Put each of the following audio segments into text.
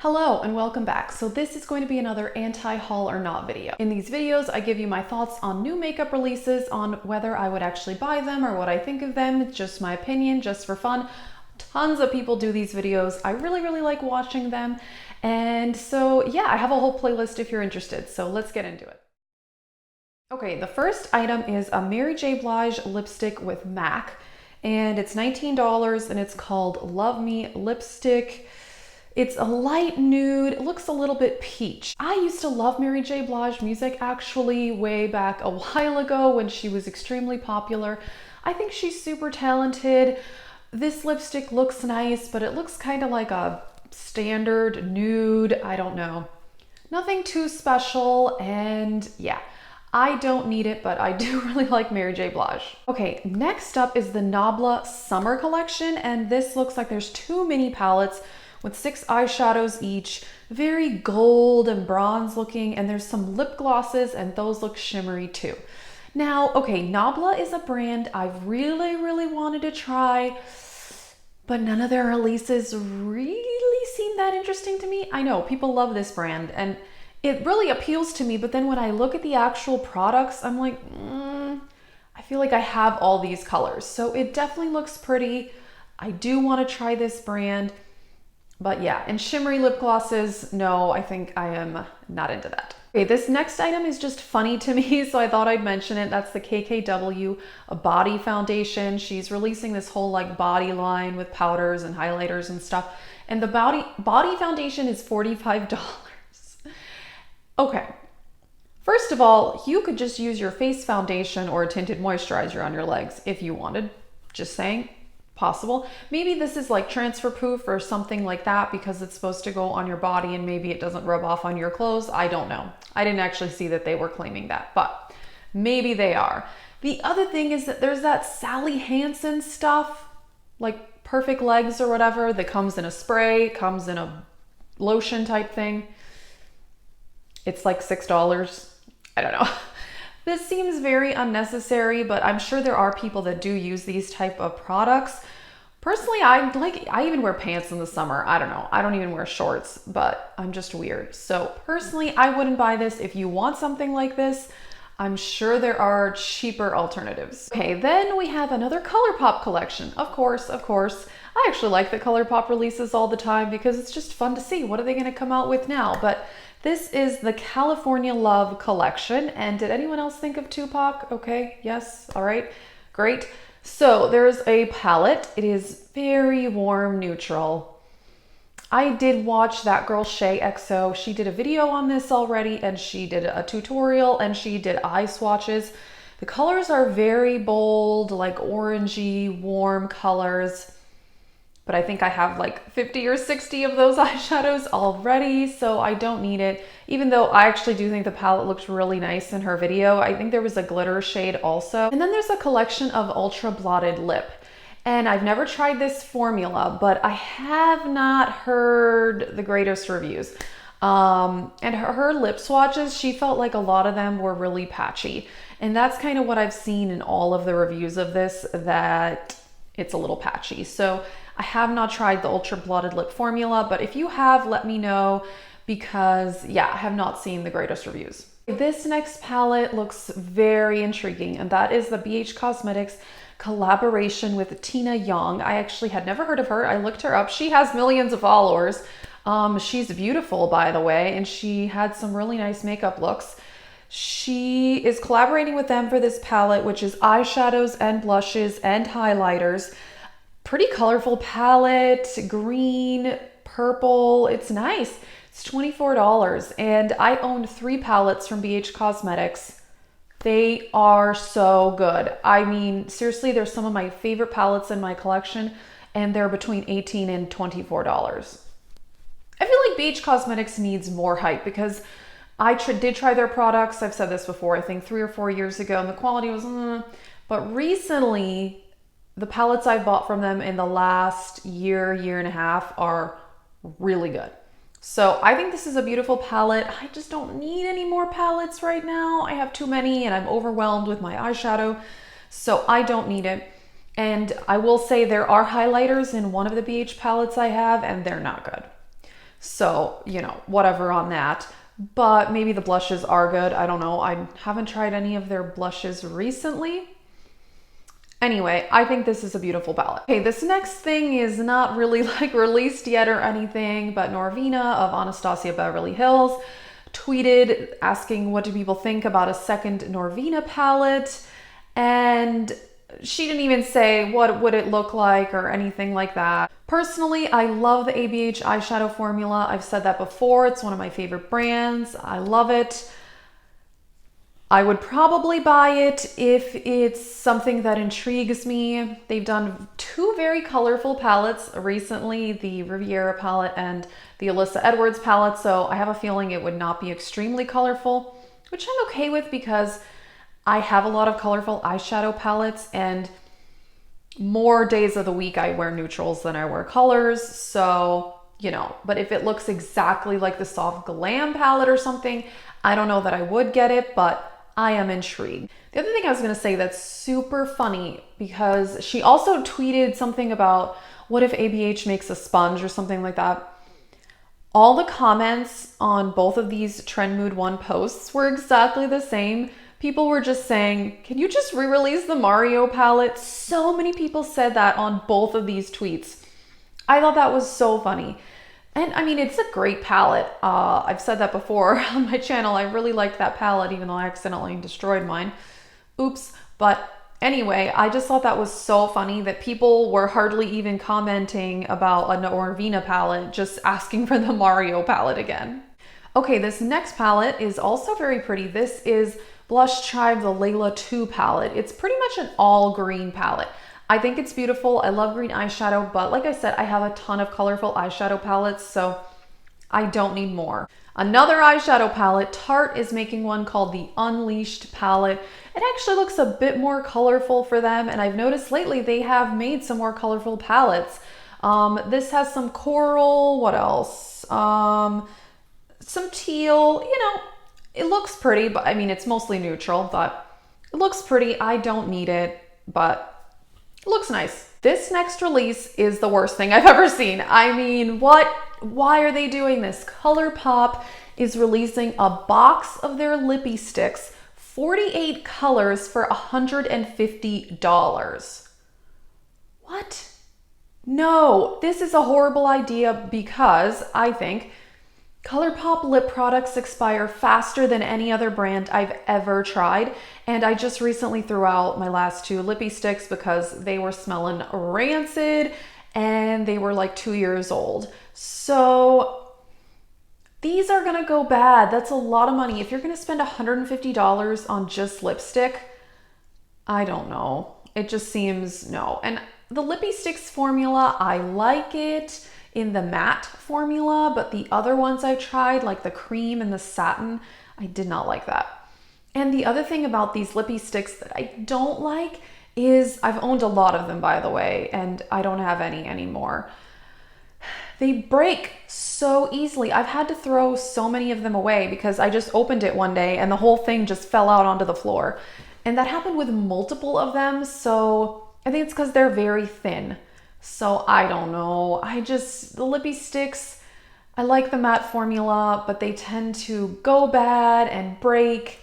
Hello and welcome back. So this is going to be another anti-haul or not video. In these videos, I give you my thoughts on new makeup releases, on whether I would actually buy them or what I think of them. It's just my opinion, just for fun. Tons of people do these videos. I really like watching them. And so yeah, I have a whole playlist if you're interested. So let's get into it. Okay, the first item is a Mary J. Blige lipstick with MAC. And it's $19 and it's called Love Me Lipstick. It's a light nude, it looks a little bit peach. I used to love Mary J. Blige music actually way back a while ago when she was extremely popular. I think she's super talented. This lipstick looks nice, but it looks kind of like a standard nude, I don't know. Nothing too special, and yeah. I don't need it, but I do really like Mary J. Blige. Okay, next up is the Nabla Summer Collection, and this looks like there's two mini palettes with 6 eyeshadows each, very gold and bronze looking, and there's some lip glosses and those look shimmery too. Now, okay, Nabla is a brand I've really wanted to try, but none of their releases really seem that interesting to me. I know people love this brand and it really appeals to me, but then when I look at the actual products, I'm like, I feel like I have all these colors. So it definitely looks pretty. I do want to try this brand. But yeah, and shimmery lip glosses, no, I think I am not into that. Okay, this next item is just funny to me, so I thought I'd mention it. That's the KKW body foundation. She's releasing this whole like body line with powders and highlighters and stuff. And the body foundation is $45. Okay, first of all, you could just use your face foundation or a tinted moisturizer on your legs if you wanted. Just saying. Possible. Maybe this is like transfer proof or something like that because it's supposed to go on your body and maybe it doesn't rub off on your clothes. I don't know. I didn't actually see that they were claiming that, but maybe they are. The other thing is that there's that Sally Hansen stuff, like Perfect Legs or whatever, that comes in a spray, comes in a lotion type thing. It's like $6. I don't know. This seems very unnecessary, but I'm sure there are people that do use these type of products. Personally, I even wear pants in the summer. I don't know. I don't even wear shorts, but I'm just weird. So personally, I wouldn't buy this. If you want something like this, I'm sure there are cheaper alternatives. Okay, then we have another Colourpop collection. Of course. I actually like the Colourpop releases all the time because it's just fun to see. What are they gonna come out with now? But this is the California Love collection. And did anyone else think of Tupac? Okay, yes, all right, great. So there's a palette. It is very warm neutral. I did watch that girl Shay XO. She did a video on this already and she did a tutorial and she did eye swatches. The colors are very bold, like orangey, warm colors. But I think I have like 50 or 60 of those eyeshadows already, so I don't need it. Even though I actually do think the palette looks really nice in her video. I think there was a glitter shade also. And then there's a collection of ultra blotted lip. And I've never tried this formula, but I have not heard the greatest reviews. And her lip swatches, she felt like a lot of them were really patchy. And that's kind of what I've seen in all of the reviews of this, that it's a little patchy. So I have not tried the ultra blotted lip formula, but if you have, let me know because yeah, I have not seen the greatest reviews. This next palette looks very intriguing, and that is the BH Cosmetics collaboration with Tina Young. I actually had never heard of her. I looked her up. She has millions of followers. She's beautiful, by the way, and she had some really nice makeup looks. She is collaborating with them for this palette, which is eyeshadows and blushes and highlighters. Pretty colorful palette, green, purple, it's nice. It's $24 and I owned 3 palettes from BH Cosmetics. They are so good. I mean, seriously, they're some of my favorite palettes in my collection and they're between $18 and $24. I feel like BH Cosmetics needs more hype because I did try their products. I've said this before, I think 3 or 4 years ago, and the quality was, but recently, the palettes I bought from them in the last year and a half are really good. So I think this is a beautiful palette. I just don't need any more palettes right now. I have too many and I'm overwhelmed with my eyeshadow. So I don't need it. And I will say there are highlighters in one of the BH palettes I have and they're not good. So, you know, whatever on that. But maybe the blushes are good. I don't know. I haven't tried any of their blushes recently. Anyway, I think this is a beautiful palette. Okay, this next thing is not really like released yet or anything, but Norvina of Anastasia Beverly Hills tweeted asking what do people think about a second Norvina palette, and she didn't even say what would it look like or anything like that. Personally, I love the ABH eyeshadow formula. I've said that before. It's one of my favorite brands. I love it. I would probably buy it if it's something that intrigues me. They've done two very colorful palettes recently, the Riviera palette and the Alyssa Edwards palette, so I have a feeling it would not be extremely colorful, which I'm okay with because I have a lot of colorful eyeshadow palettes, and more days of the week I wear neutrals than I wear colors, so, you know, but if it looks exactly like the Soft Glam palette or something, I don't know that I would get it, but I am intrigued. The other thing I was gonna say that's super funny, because she also tweeted something about what if ABH makes a sponge or something like that. All the comments on both of these Trend Mood 1 posts were exactly the same. People were just saying, can you just re-release the Mario palette? So many people said that on both of these tweets. I thought that was so funny. And I mean, it's a great palette. I've said that before on my channel. I really liked that palette, even though I accidentally destroyed mine. Oops. But anyway, I just thought that was so funny that people were hardly even commenting about a Norvina palette, just asking for the Mario palette again. Okay, this next palette is also very pretty. This is Blush Tribe, the Layla 2 palette. It's pretty much an all green palette. I think it's beautiful. I love green eyeshadow, but like I said, I have a ton of colorful eyeshadow palettes, so I don't need more. Another eyeshadow palette, Tarte is making one called the Unleashed palette. It actually looks a bit more colorful for them, and I've noticed lately they have made some more colorful palettes. This has some coral, what else? Some teal, you know, it looks pretty, but I mean, it's mostly neutral, but it looks pretty. I don't need it, but it looks nice. This next release is the worst thing I've ever seen. I mean, what? Why are they doing this? Colourpop is releasing a box of their lippy sticks, 48 colors for $150. What? No, this is a horrible idea because I think Colourpop lip products expire faster than any other brand I've ever tried, and I just recently threw out my last two lippy sticks because they were smelling rancid and they were like 2 years old. So these are gonna go bad. That's a lot of money. If you're gonna spend $150 on just lipstick, I don't know. It just seems no. And the lippy sticks formula, I like it in the matte formula, but the other ones I tried, like the cream and the satin, I did not like that. And the other thing about these lippy sticks that I don't like is, I've owned a lot of them, by the way, and I don't have any anymore. They break so easily. I've had to throw so many of them away because I just opened it one day and the whole thing just fell out onto the floor. And that happened with multiple of them, so I think it's because they're very thin. So I don't know. The lippy sticks, I like the matte formula, but they tend to go bad and break.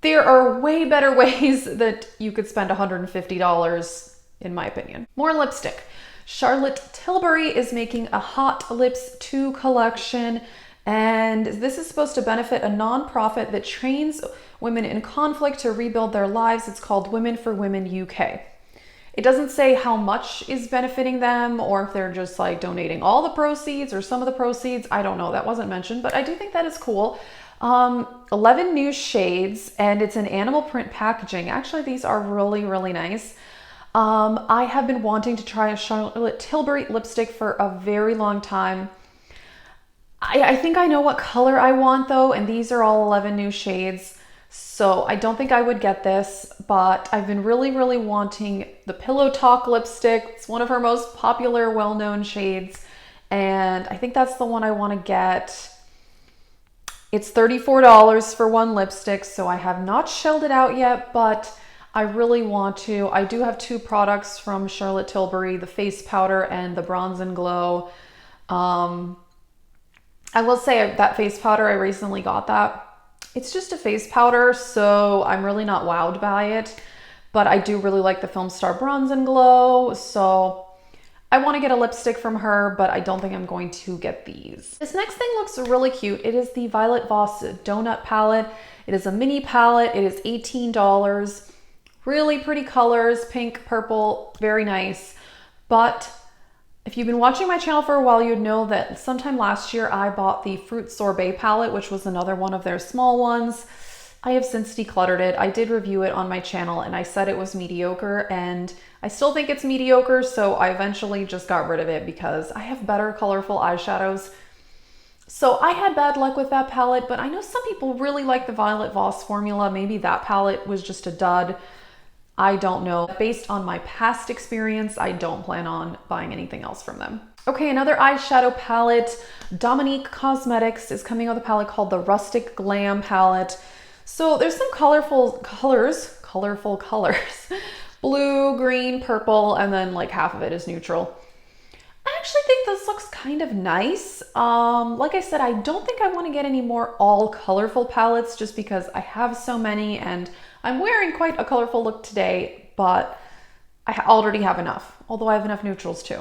There are way better ways that you could spend $150, in my opinion. More lipstick. Charlotte Tilbury is making a Hot Lips 2 collection, and this is supposed to benefit a nonprofit that trains women in conflict to rebuild their lives. It's called Women for Women UK. It doesn't say how much is benefiting them or if they're just like donating all the proceeds or some of the proceeds. I don't know. That wasn't mentioned, but I do think that is cool. 11 new shades, and it's an animal print packaging. Actually, these are really, really nice. I have been wanting to try a Charlotte Tilbury lipstick for a very long time. I think I know what color I want though, and these are all 11 new shades. So I don't think I would get this, but I've been really, really wanting the Pillow Talk lipstick. It's one of her most popular, well-known shades, and I think that's the one I want to get. It's $34 for one lipstick, so I have not shelled it out yet, but I really want to. I do have two products from Charlotte Tilbury, the face powder and the Bronze and Glow. I will say that face powder, I recently got that. It's just a face powder, so I'm really not wowed by it, but I do really like the Film Star Bronze and Glow, so I want to get a lipstick from her, but I don't think I'm going to get these. This next thing looks really cute. It is the Violet Voss Donut Palette. It is a mini palette. It is $18. Really pretty colors, pink, purple, very nice. But if you've been watching my channel for a while, you'd know that sometime last year I bought the Fruit Sorbet palette, which was another one of their small ones. I have since decluttered it. I did review it on my channel and I said it was mediocre, and I still think it's mediocre, so I eventually just got rid of it because I have better colorful eyeshadows. So I had bad luck with that palette, but I know some people really like the Violet Voss formula. Maybe that palette was just a dud. I don't know. Based on my past experience, I don't plan on buying anything else from them. Okay, another eyeshadow palette. Dominique Cosmetics is coming out with a palette called the Rustic Glam palette. So there's some colorful colors. Blue, green, purple, and then like half of it is neutral. I actually think this looks kind of nice. Like I said, I don't think I want to get any more all colorful palettes just because I have so many and I'm wearing quite a colorful look today, but I already have enough, although I have enough neutrals too.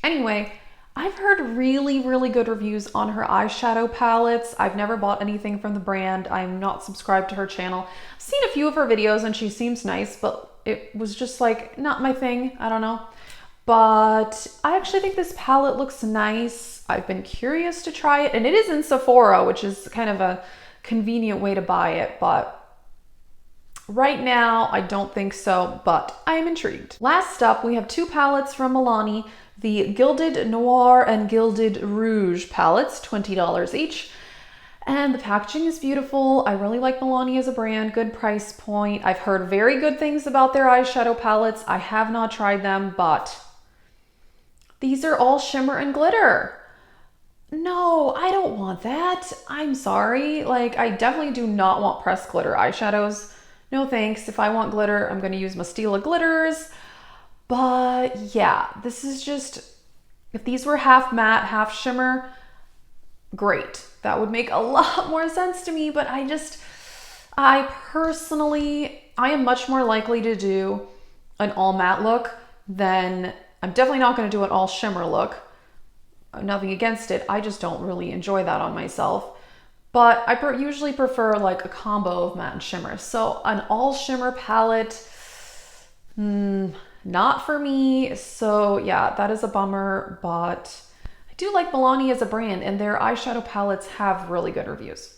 Anyway, I've heard really, really good reviews on her eyeshadow palettes. I've never bought anything from the brand. I'm not subscribed to her channel. I've seen a few of her videos and she seems nice, but it was just like not my thing. I don't know. But I actually think this palette looks nice. I've been curious to try it, and it is in Sephora, which is kind of a convenient way to buy it, but right now I don't think so, but I am intrigued. Last up, we have two palettes from Milani, the Gilded Noir and Gilded Rouge palettes, $20 each. And the packaging is beautiful. I really like Milani as a brand, good price point. I've heard very good things about their eyeshadow palettes. I have not tried them, but these are all shimmer and glitter. No, I don't want that. I'm sorry. Like, I definitely do not want pressed glitter eyeshadows. No thanks. If I want glitter, I'm going to use Stila glitters. But yeah, this is just, if these were half matte, half shimmer, great. That would make a lot more sense to me, but I personally, I am much more likely to do an all matte look than, I'm definitely not going to do an all shimmer look. Nothing against it. I just don't really enjoy that on myself. But I usually prefer like a combo of matte and shimmer. So an all shimmer palette, not for me. So yeah, that is a bummer, but I do like Milani as a brand and their eyeshadow palettes have really good reviews.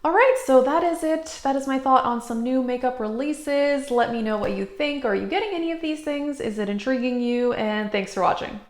All right, so that is it. That is my thought on some new makeup releases. Let me know what you think. Are you getting any of these things? Is it intriguing you? And thanks for watching.